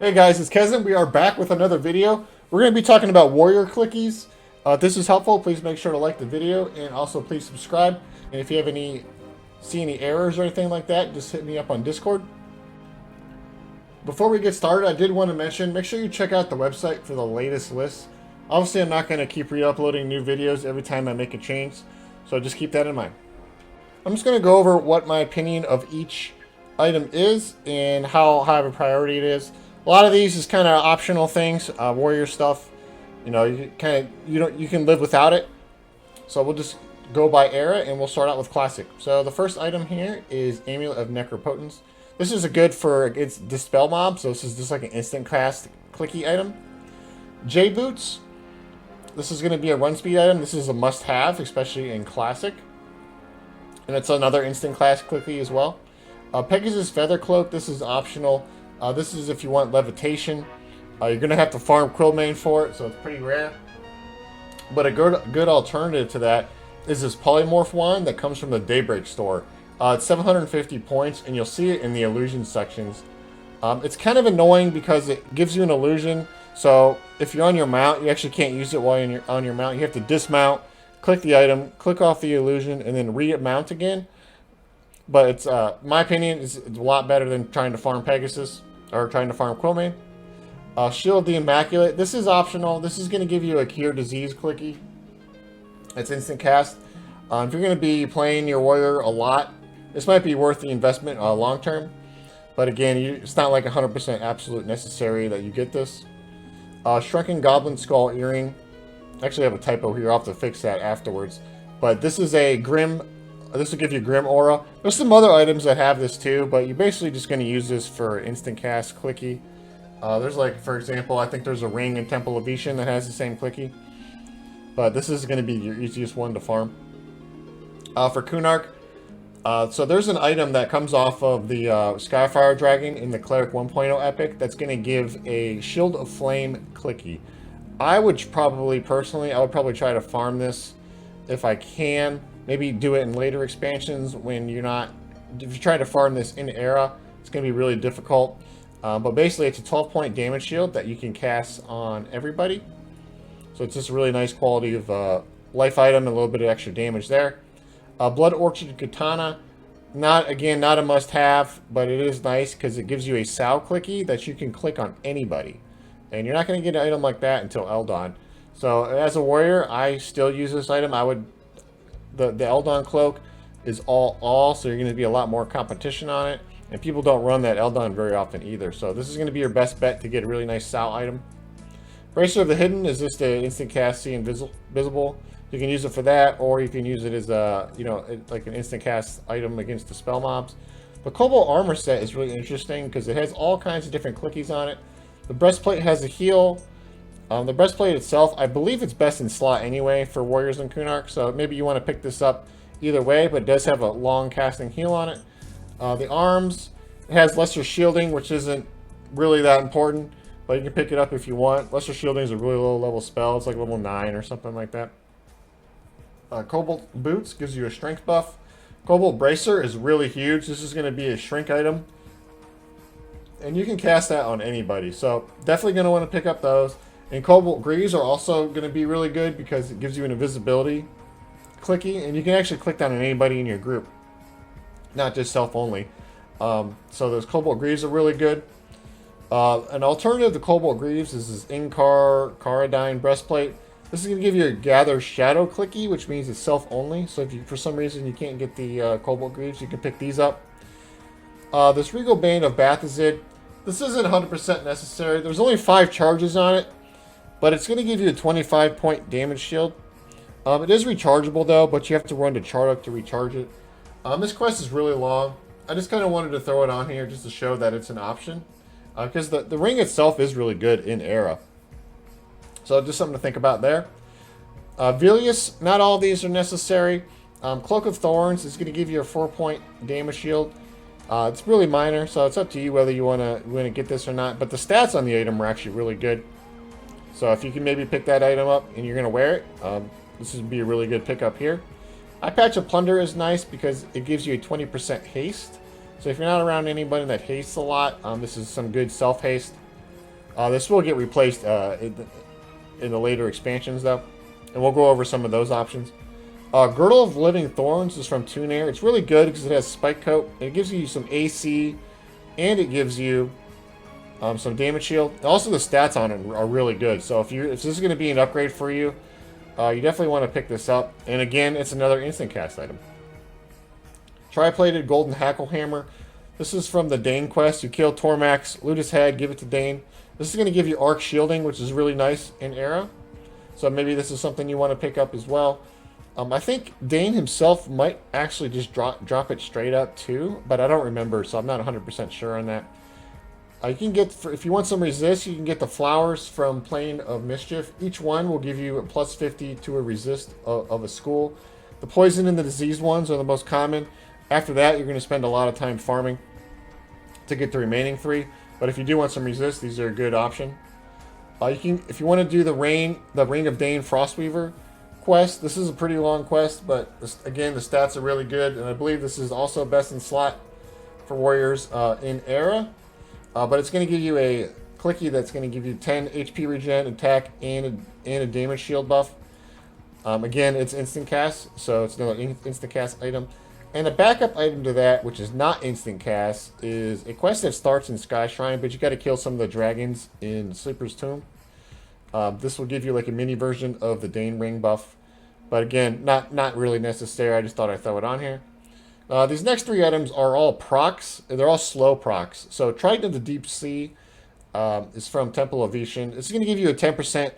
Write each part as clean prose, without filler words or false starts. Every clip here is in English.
Hey guys, it's Kevin. We are back with another video. We're going to be talking about warrior clickies. If this is helpful, please make sure to like the video and also please subscribe. And if you have see any errors or anything like that, just hit me up on Discord. Before we get started, I did want to mention, make sure you check out the website for the latest list. Obviously, I'm not going to keep re-uploading new videos every time I make a change, so just keep that in mind. I'm just going to go over what my opinion of each item is and how high of a priority it is. A lot of these is kind of optional things, warrior stuff. You know, you can live without it. So we'll just go by era and we'll start out with classic. So the first item here is Amulet of Necropotence. This is a good for against dispel mobs. So this is just like an instant cast clicky item. J boots. This is going to be a run speed item. This is a must-have, especially in classic. And it's another instant class clicky as well. Pegasus Feather Cloak. This is optional. This is if you want levitation. You're going to have to farm Quillmane for it, so it's pretty rare. But a good alternative to that is this Polymorph Wand that comes from the Daybreak store. It's 750 points, and you'll see it in the illusion sections. It's kind of annoying because it gives you an illusion. So if you're on your mount, you actually can't use it while you're on your mount. You have to dismount, click the item, click off the illusion, and then re-mount again. But it's, my opinion, it's a lot better than trying to farm Pegasus or trying to farm Quillmane. Shield the Immaculate. This is optional. This is going to give you a Cure Disease clicky. It's instant cast. If you're going to be playing your warrior a lot, this might be worth the investment long term. But again, it's not like 100% absolute necessary that you get this. Shrunken Goblin Skull Earring. Actually, I have a typo here. I'll have to fix that afterwards. But this is a Grim. This will give you Grim Aura. There's some other items that have this too, but you're basically just going to use this for instant cast clicky. There's like, for example, I think there's a ring in Temple of Ishan that has the same clicky. But this is going to be your easiest one to farm. For Kunark, so there's an item that comes off of the Skyfire Dragon in the Cleric 1.0 Epic that's going to give a Shield of Flame clicky. I would probably try to farm this if I can. Maybe do it in later expansions when you're not... If you try to farm this in era, it's going to be really difficult. But basically, it's a 12-point damage shield that you can cast on everybody. So it's just a really nice quality of life item and a little bit of extra damage there. Blood Orchid Katana. Not a must-have, but it is nice because it gives you a Sow clicky that you can click on anybody. And you're not going to get an item like that until Eldon. So as a warrior, I still use this item. The Eldon Cloak is all, so you're going to be a lot more competition on it. And people don't run that Eldon very often either. So this is going to be your best bet to get a really nice Sow item. Bracer of the Hidden is just an instant cast, see invisible. You can use it for that, or you can use it as like an instant cast item against the spell mobs. The Cobalt Armor set is really interesting because it has all kinds of different clickies on it. The breastplate has a heal. The breastplate itself, I believe it's best in slot anyway for warriors and Kunark, so maybe you want to pick this up either way, but it does have a long casting heal on it. The arms, it has lesser shielding, which isn't really that important, but you can pick it up if you want. Lesser shielding is a really low level spell. It's like level 9 or something like that. Cobalt Boots gives you a strength buff. Cobalt Bracer is really huge. This is going to be a shrink item. And you can cast that on anybody. So definitely going to want to pick up those. And Cobalt Greaves are also going to be really good because it gives you an invisibility clicky. And you can actually click down on anybody in your group. Not just self only. So those Cobalt Greaves are really good. An alternative to Cobalt Greaves is this Inkar Caradine Breastplate. This is going to give you a Gather Shadow clicky, which means it's self only. So if you, for some reason, you can't get the Cobalt Greaves, you can pick these up. This Regal Bane of Bathazid. This isn't 100% necessary. There's only 5 charges on it, but it's going to give you a 25-point damage shield. It is rechargeable though, but you have to run to Chardock to recharge it. This quest is really long. I just kind of wanted to throw it on here just to show that it's an option. Because the ring itself is really good in era. So just something to think about there. Vilius, not all of these are necessary. Cloak of Thorns is going to give you a 4-point damage shield. It's really minor, so it's up to you whether you want to get this or not. But the stats on the item are actually really good. So if you can maybe pick that item up and you're going to wear it, this would be a really good pickup here. Eye Patch of Plunder is nice because it gives you a 20% haste. So if you're not around anybody that hastes a lot, this is some good self-haste. This will get replaced in the later expansions, though. And we'll go over some of those options. Girdle of Living Thorns is from Toon Air. It's really good because it has Spike Coat. And it gives you some AC, and it gives you some damage shield. And also, the stats on it are really good. So if this is going to be an upgrade for you, you definitely want to pick this up. And again, it's another instant cast item. Tri-plated Golden Hackle Hammer. This is from the Dane quest. You kill Tormax, loot his head, give it to Dane. This is going to give you arc shielding, which is really nice in Era. So maybe this is something you want to pick up as well. I think Dane himself might actually just drop it straight up too, but I don't remember, so I'm not 100% sure on that. You can get, if you want some resist, you can get the flowers from Plane of Mischief. Each one will give you a plus 50 to a resist of a school. The poison and the disease ones are the most common. After that, you're going to spend a lot of time farming to get the remaining 3. But if you do want some resist, these are a good option. You can, if you want to do the Ring of Dane Frostweaver quest, this is a pretty long quest, but again, the stats are really good, and I believe this is also best in slot for warriors in Era. But it's going to give you a Clicky that's going to give you 10 HP regen, attack, and a damage shield buff. Again, it's instant cast, so it's another instant cast item. And a backup item to that, which is not instant cast, is a quest that starts in Sky Shrine, but you got to kill some of the dragons in Sleeper's Tomb. This will give you like a mini version of the Dane Ring buff. But again, not really necessary. I just thought I'd throw it on here. These next 3 items are all procs. They're all slow procs. So Triton of the Deep Sea is from Temple of Ishin. It's going to give you a 10%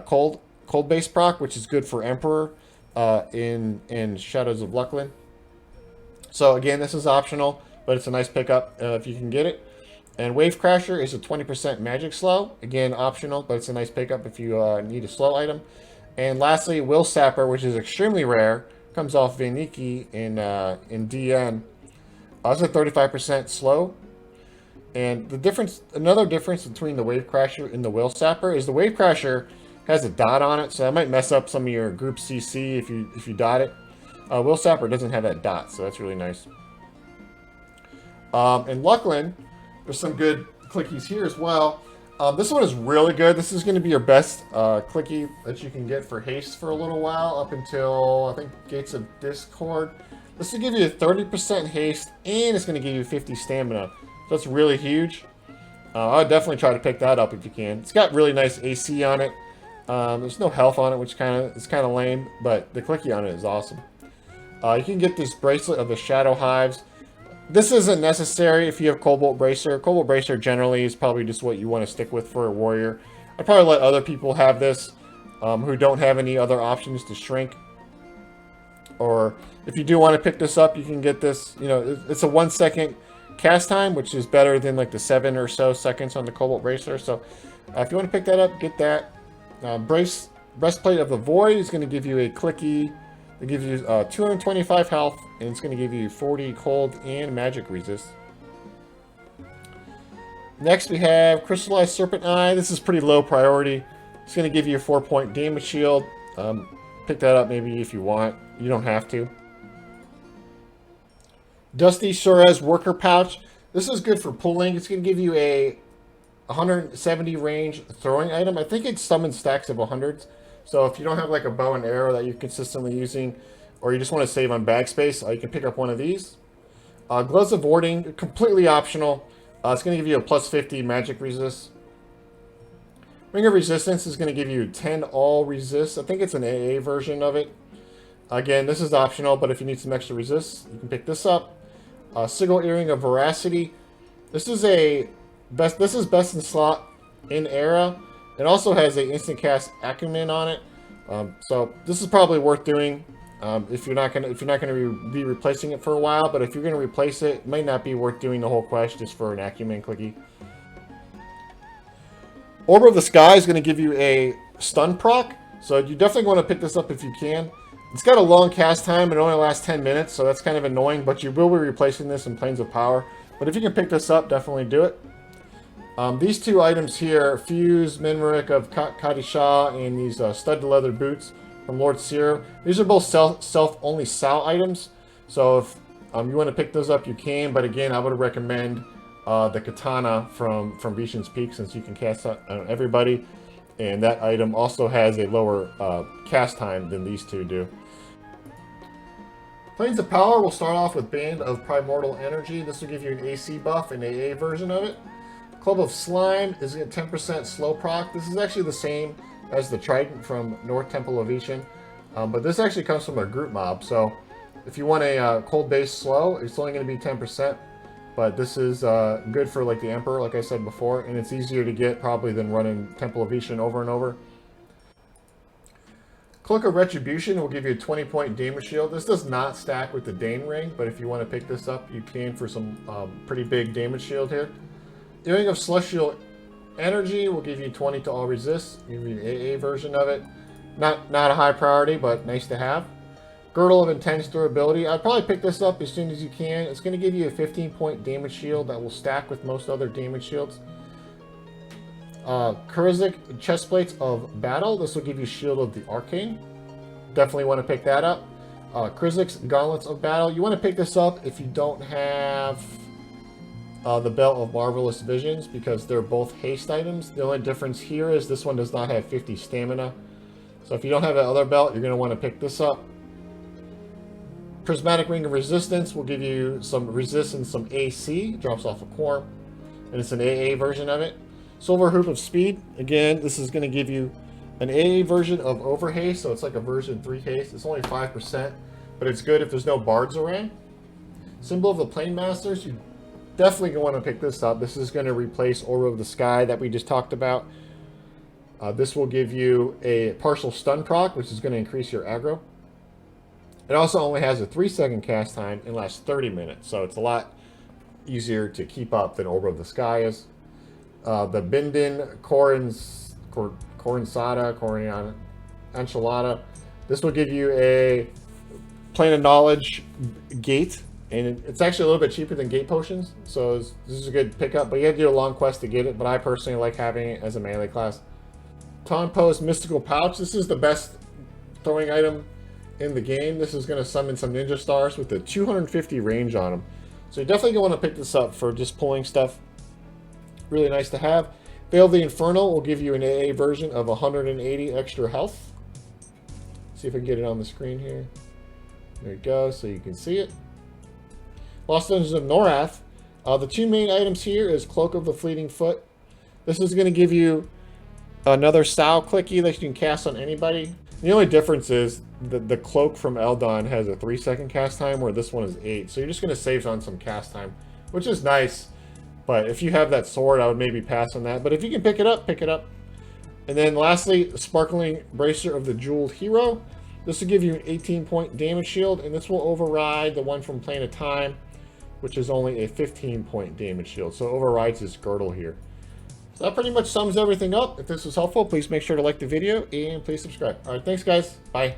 cold base proc, which is good for Emperor in Shadows of Lucklin. So again, this is optional, but it's a nice pickup if you can get it. And Wave Crasher is a 20% magic slow. Again, optional, but it's a nice pickup if you need a slow item. And lastly, Will Sapper, which is extremely rare, comes off Vainiki in DN. It's a 35% slow. And the difference, another difference between the Wave Crasher and the Will Sapper is the Wave Crasher has a dot on it, so that might mess up some of your group CC if you dot it. Will Sapper doesn't have that dot, so that's really nice. In Lucklin, there's some good Clickies here as well. This one is really good. This is going to be your best Clicky that you can get for haste for a little while, up until, I think, Gates of Discord. This will give you a 30% haste, and it's going to give you 50 stamina. So it's really huge. I would definitely try to pick that up if you can. It's got really nice AC on it. There's no health on it, which is kind of lame, but the Clicky on it is awesome. You can get this bracelet of the Shadow Hives. This isn't necessary if you have Cobalt Bracer. Cobalt Bracer generally is probably just what you want to stick with for a warrior. I'd probably let other people have this who don't have any other options to shrink. Or if you do want to pick this up, you can get this. You know, it's a 1 second cast time, which is better than like the 7 or so seconds on the Cobalt Bracer. So if you want to pick that up, get that. Breastplate of the Void is going to give you a Clicky. It gives you 225 health, and it's going to give you 40 cold and magic resist. Next we have Crystallized Serpent Eye. This is pretty low priority. It's going to give you a 4-point damage shield. Pick that up maybe if you want. You don't have to. Dusty Suarez Worker Pouch. This is good for pulling. It's going to give you a 170 range throwing item. I think it summons stacks of 100s. So if you don't have like a bow and arrow that you're consistently using, or you just want to save on bag space, you can pick up one of these. Gloves of Warding, completely optional. It's going to give you a plus 50 magic resist. Ring of Resistance is going to give you 10 all resist. I think it's an AA version of it. Again, this is optional, but if you need some extra resist, you can pick this up. Sigil Earring of Veracity. This is best in slot in Era. It also has a instant cast acumen on it, so this is probably worth doing if you're not gonna be replacing it for a while. But if you're gonna replace it, it might not be worth doing the whole quest just for an acumen Clicky. Orb of the Sky is gonna give you a stun proc, so you definitely want to pick this up if you can. It's got a long cast time; it only lasts 10 minutes, so that's kind of annoying. But you will be replacing this in Planes of Power. But if you can pick this up, definitely do it. These 2 items here, Fuse, Minrick of Kadisha, and these stud leather boots from Lord Seer. These are both self-only Sal items. So if you want to pick those up, you can. But again, I would recommend the katana from Vishen's Peak, since you can cast on everybody. And that item also has a lower cast time than these two do. Planes of Power will start off with Band of Primordial Energy. This will give you an AC buff, an AA version of it. Club of Slime is a 10% slow proc. This is actually the same as the Trident from North Temple of Vishen, but this actually comes from a group mob. So if you want a cold-based slow, it's only going to be 10%. But this is good for like the Emperor, like I said before, and it's easier to get probably than running Temple of Vishen over and over. Cloak of Retribution will give you a 20-point damage shield. This does not stack with the Dane Ring, but if you want to pick this up, you can for some pretty big damage shield here. Earring of Celestial Energy will give you 20 to all resists. Give you an AA version of it. Not a high priority, but nice to have. Girdle of Intense Durability. I'd probably pick this up as soon as you can. It's going to give you a 15-point damage shield that will stack with most other damage shields. Kurizik Chestplates of Battle. This will give you Shield of the Arcane. Definitely want to pick that up. Kurizik's Gauntlets of Battle. You want to pick this up if you don't have the Belt of Marvelous Visions, because they're both haste items. The only difference here is this one does not have 50 stamina. So if you don't have that other belt, you're going to want to pick this up. Prismatic Ring of Resistance will give you some resist and some AC. It drops off a core, and it's an AA version of it. Silver Hoop of Speed. Again, this is going to give you an AA version of Over Haste, so it's like a version 3 haste. It's only 5%, but it's good if there's no bards around. Symbol of the Plane Masters. You definitely going to want to pick this up. This is going to replace Aura of the Sky that we just talked about. This will give you a partial stun proc, which is going to increase your aggro. It also only has a 3-second cast time and lasts 30 minutes, so it's a lot easier to keep up than Aura of the Sky is. The Bindin Corinsada Enchilada. This will give you a Plane of Knowledge gate, and it's actually a little bit cheaper than gate potions, so this is a good pickup, but you have to do a long quest to get it, but I personally like having it as a melee class. Tonpo's Mystical Pouch. This is the best throwing item in the game. This is going to summon some ninja stars with a 250 range on them, so you definitely want to pick this up for just pulling stuff. Really nice to have. Veil of the Infernal will give you an AA version of 180 extra health. See if I can get it on the screen here. There you go, so you can see it. Lost Dungeons of Norath. The two main items here is Cloak of the Fleeting Foot. This is going to give you another style Clicky that you can cast on anybody. The only difference is the Cloak from Eldon has a 3-second cast time, where this one is 8. So you're just going to save on some cast time, which is nice. But if you have that sword, I would maybe pass on that. But if you can pick it up, pick it up. And then lastly, Sparkling Bracer of the Jeweled Hero. This will give you an 18-point damage shield, and this will override the one from Plane of Time, which is only a 15-point damage shield. So it overrides this girdle here. So that pretty much sums everything up. If this was helpful, please make sure to like the video and please subscribe. All right, thanks guys. Bye.